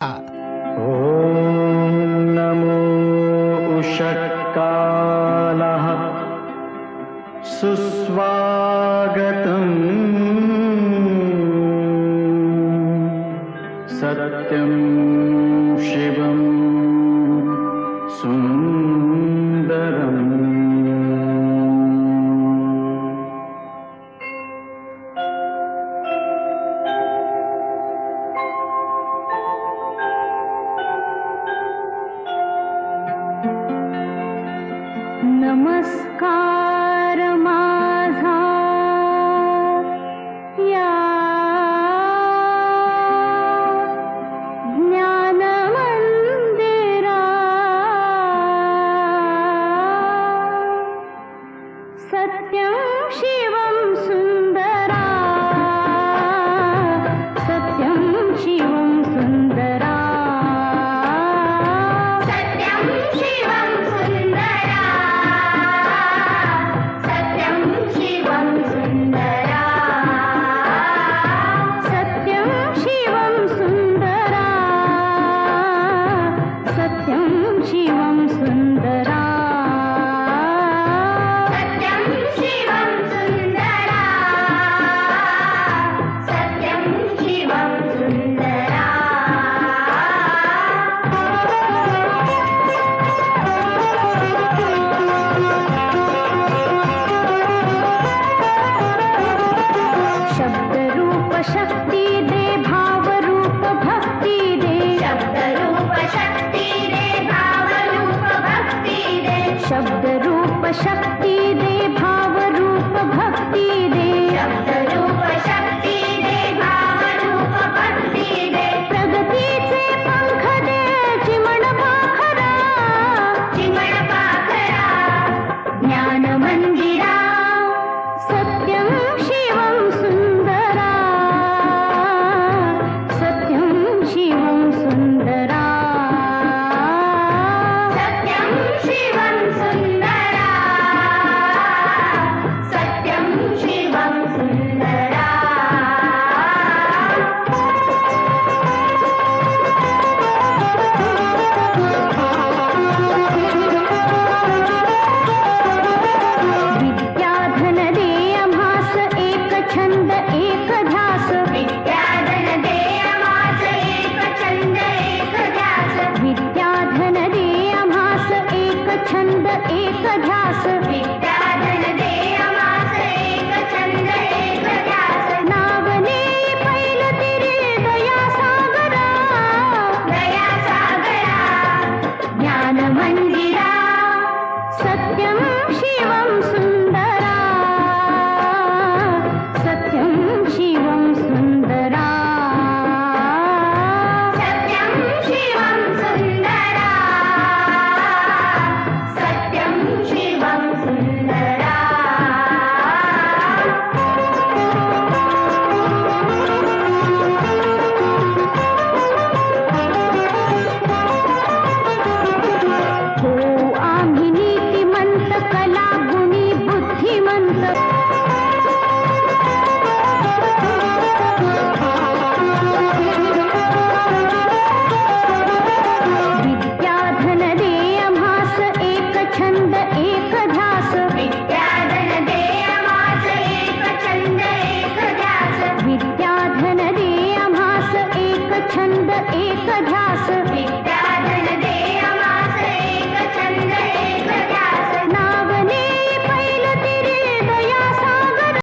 ॐ नमो उषत्कालः सुस्वागतम् सत्यं शिवं सुन्दरम्। नमस्कार माझा या ज्ञान मंदिरा, सत्यं शिवं सुंदरा, सत्यं शिवं सुंदरा, सत्यं शिवं सुंदरा, सत्यं शिवं सुंदरा, सत्यं शिवं सुंदरा, सत्यं शिवं सुंदरा, सत्यं शिवं सुंदरा, सत्यं शिवं सुंदरा। शब्द रूप शक्ति दे, भाव रूप भक्ति दे, शब्द रूप शक्ति दे, भाव रूप भक्ति दे, शब्द रूप शक्ति दे, भाव रूप भक्ति दे, शब्द रूप शक्ति दे, भाव रूप भक्ति दे, प्रगतीचे पंख दे, चिमण पाखरा, चिमण पाखरा, ज्ञान मंदिरा, सत्यं शिवं सुंदरा, सत्यं शिवं सुंदरा, सत्यं शिवं सुंदरा, सत्यं शिवं सुंदरा। विद्याधन दे आम्हास एक छंद एक ध्यास, विद्याधन दे आम्हास एक छंद एक ध्यास, विद्याधन दे आम्हास एक छंद एक ध्यास, विद्याधन दे आम्हास एक छंद एक ध्यास, नावने पैल तिरे दया सागरा, दया सागरा, ज्ञान मंदिरा, सत्यं शिवं सुंदरा, सत्यं शिवं सुंदरा, सत्यं शिवं